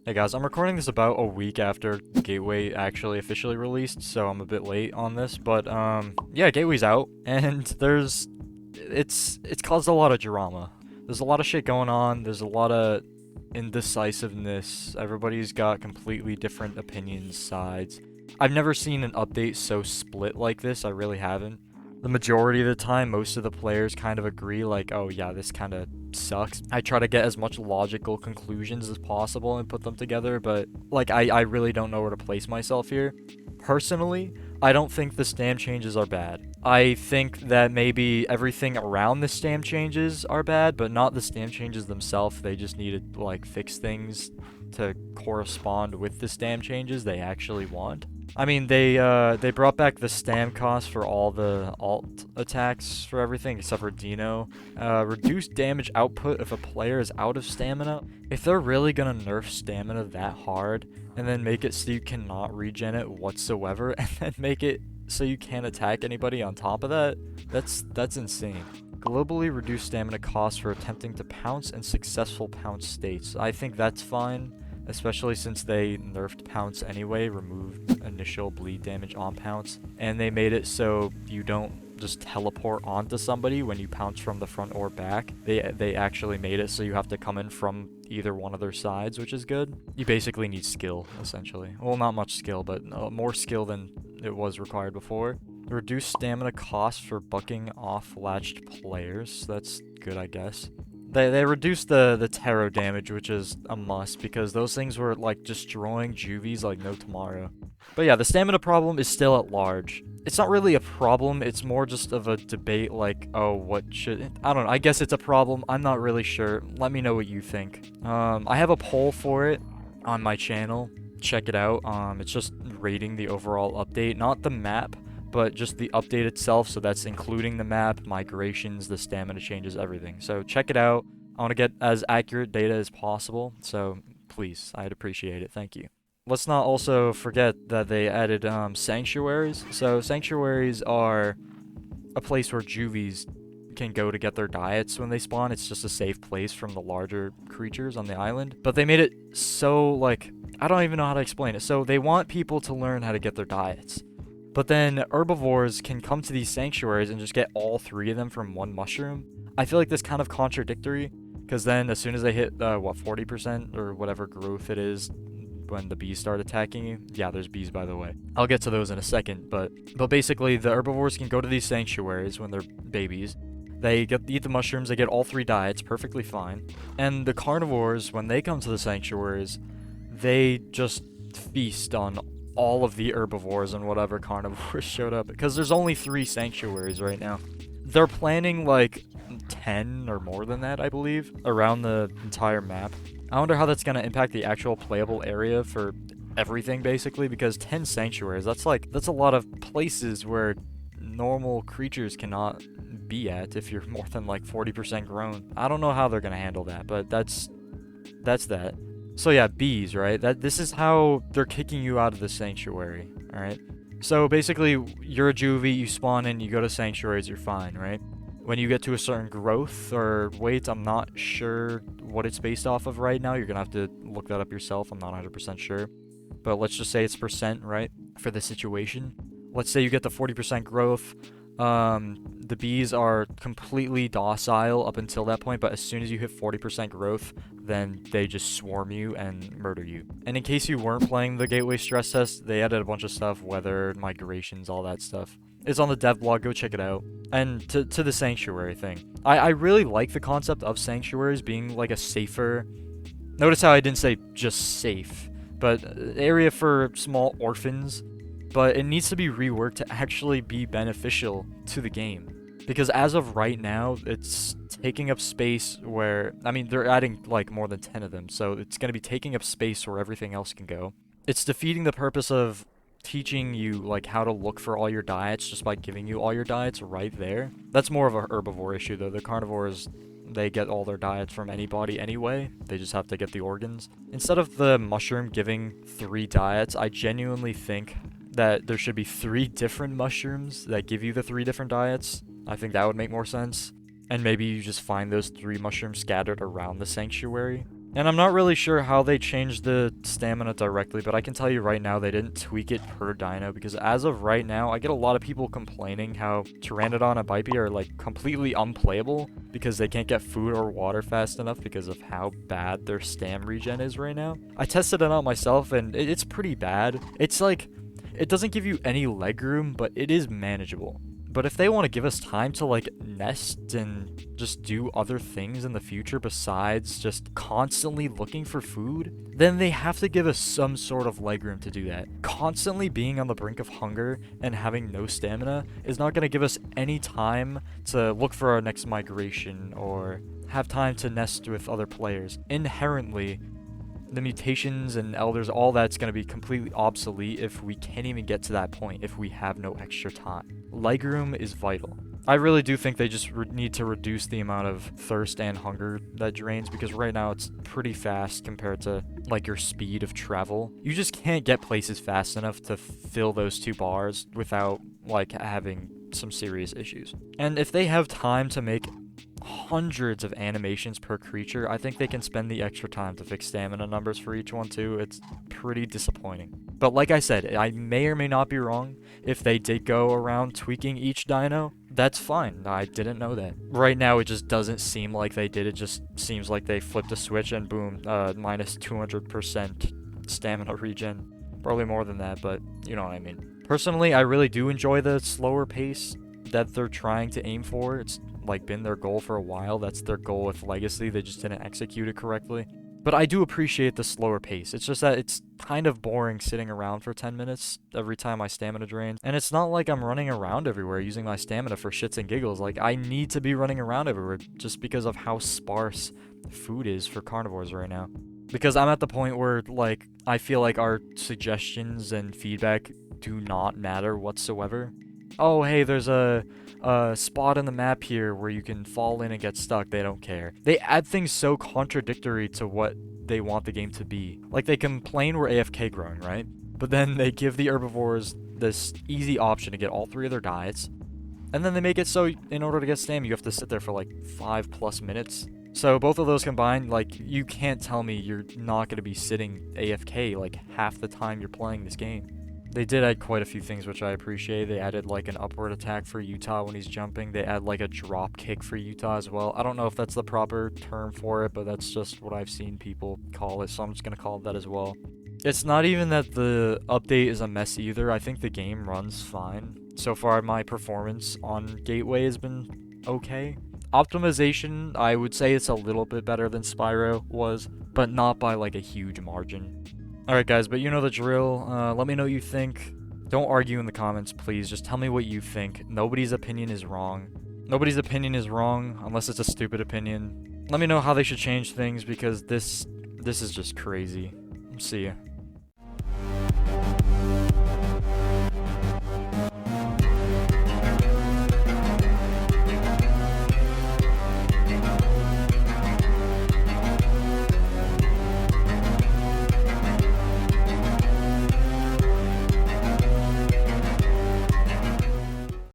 Hey guys, I'm recording this about a week after Gateway actually officially released, so I'm a bit late on this, but yeah, Gateway's out, and it's caused a lot of drama. There's a lot of shit going on, there's a lot of indecisiveness, everybody's got completely different opinions, sides. I've never seen an update so split like this, I really haven't. The majority of the time, most of the players kind of agree, like, oh yeah, this kind of sucks. I try to get as much logical conclusions as possible and put them together, but like I really don't know where to place myself here. Personally, I don't think the stam changes are bad. I think that maybe everything around the stam changes are bad, but not the stam changes themselves. They just need to like fix things to correspond with the stam changes they actually want. I mean, they brought back the stam cost for all the alt attacks for everything except for Dino. Reduced damage output if a player is out of stamina. If they're really gonna nerf stamina that hard, and then make it so you cannot regen it whatsoever, and then make it so you can't attack anybody on top of that, that's insane. Globally reduced stamina cost for attempting to pounce and successful pounce states. I think that's fine, especially since they nerfed pounce anyway, removed initial bleed damage on pounce, and they made it so you don't just teleport onto somebody when you pounce from the front or back. They actually made it so you have to come in from either one of their sides, which is good. You basically need skill, essentially. Well, not much skill, but more skill than it was required before. Reduced stamina cost for bucking off latched players. That's good, I guess. They reduced the tarot damage, which is a must, because those things were like destroying juvies like no tomorrow. But yeah, the stamina problem is still at large. It's not really a problem, it's more just of a debate like, oh, what should... I don't know, I guess it's a problem, I'm not really sure. Let me know what you think. I have a poll for it on my channel. Check it out. It's just rating the overall update, not the map, but just the update itself, so that's including the map, migrations, the stamina changes, everything. So check it out. I want to get as accurate data as possible, so please, I'd appreciate it. Thank you. Let's not also forget that they added sanctuaries. So sanctuaries are a place where juvies can go to get their diets when they spawn. It's just a safe place from the larger creatures on the island. But they made it so, like, I don't even know how to explain it. So they want people to learn how to get their diets. But then herbivores can come to these sanctuaries and just get all three of them from one mushroom. I feel like this kind of contradictory, because then as soon as they hit, 40% or whatever growth it is when the bees start attacking you. Yeah, there's bees, by the way. I'll get to those in a second, but basically the herbivores can go to these sanctuaries when they're babies. They eat the mushrooms, they get all three diets, perfectly fine. And the carnivores, when they come to the sanctuaries, they just feast on all of the herbivores and whatever carnivores showed up, because there's only 3 sanctuaries right now. They're planning like 10 or more than that, I believe, around the entire map. I wonder how that's going to impact the actual playable area for everything, basically, because 10 sanctuaries, that's a lot of places where normal creatures cannot be at if you're more than like 40% grown. I don't know how they're going to handle that, but that's that. So yeah, bees, right? This is how they're kicking you out of the sanctuary, alright? So basically, you're a juvie, you spawn in, you go to sanctuaries, you're fine, right? When you get to a certain growth or weight, I'm not sure what it's based off of right now. You're gonna have to look that up yourself, I'm not 100% sure. But let's just say it's percent, right? For the situation. Let's say you get the 40% growth. The bees are completely docile up until that point, but as soon as you hit 40% growth, then they just swarm you and murder you. And in case you weren't playing the Gateway stress test, they added a bunch of stuff, weather, migrations, all that stuff. It's on the dev blog, go check it out. And to the sanctuary thing. I really like the concept of sanctuaries being like a safer... Notice how I didn't say just safe, but area for small orphans. But it needs to be reworked to actually be beneficial to the game. Because as of right now, it's taking up space where... I mean, they're adding like more than 10 of them, so it's going to be taking up space where everything else can go. It's defeating the purpose of teaching you like how to look for all your diets just by giving you all your diets right there. That's more of a herbivore issue though. The carnivores, they get all their diets from anybody anyway. They just have to get the organs. Instead of the mushroom giving 3 diets, I genuinely think that there should be 3 different mushrooms that give you the 3 different diets. I think that would make more sense. And maybe you just find those 3 mushrooms scattered around the sanctuary. And I'm not really sure how they changed the stamina directly, but I can tell you right now they didn't tweak it per dino, because as of right now, I get a lot of people complaining how Pteranodon and Bipe are like completely unplayable because they can't get food or water fast enough because of how bad their stam regen is right now. I tested it out myself and it's pretty bad. It's like, it doesn't give you any leg room, but it is manageable. But if they want to give us time to like nest and just do other things in the future besides just constantly looking for food, then they have to give us some sort of legroom to do that. Constantly being on the brink of hunger and having no stamina is not going to give us any time to look for our next migration or have time to nest with other players. Inherently, the mutations and elders, all that's going to be completely obsolete if we can't even get to that point, if we have no extra time. Legroom is vital. I really do think they just need to reduce the amount of thirst and hunger that drains, because right now it's pretty fast compared to like your speed of travel. You just can't get places fast enough to fill those 2 bars without like having some serious issues. And if they have time to make hundreds of animations per creature, I think they can spend the extra time to fix stamina numbers for each one too. It's pretty disappointing. But like I said, I may or may not be wrong. If they did go around tweaking each dino, that's fine. I didn't know that. Right now, it just doesn't seem like they did. It just seems like they flipped a switch and boom, minus 200% stamina regen. Probably more than that, but you know what I mean. Personally, I really do enjoy the slower pace that they're trying to aim for. It's like been their goal for a while. That's their goal with Legacy. They just didn't execute it correctly. But I do appreciate the slower pace. It's just that it's kind of boring sitting around for 10 minutes every time my stamina drains. And it's not like I'm running around everywhere using my stamina for shits and giggles. Like, I need to be running around everywhere just because of how sparse food is for carnivores right now. Because I'm at the point where, like, I feel like our suggestions and feedback do not matter whatsoever. Oh, hey, there's a spot in the map here where you can fall in and get stuck. They don't care. They add things so contradictory to what they want the game to be. Like, they complain we're AFK growing, right? But then they give the herbivores this easy option to get all 3 of their diets. And then they make it so in order to get stam, you have to sit there for like 5+ minutes. So both of those combined, like, you can't tell me you're not going to be sitting AFK like half the time you're playing this game. They did add quite a few things which I appreciate. They added like an upward attack for Utah when he's jumping. They add like a drop kick for Utah as well. I don't know if that's the proper term for it, but that's just what I've seen people call it, so I'm just going to call it that as well. It's not even that the update is a mess either. I think the game runs fine. So far, my performance on Gateway has been okay. Optimization, I would say it's a little bit better than Spyro was, but not by like a huge margin. Alright guys, but you know the drill. Let me know what you think. Don't argue in the comments, please. Just tell me what you think. Nobody's opinion is wrong. Nobody's opinion is wrong, unless it's a stupid opinion. Let me know how they should change things, because this is just crazy. See ya.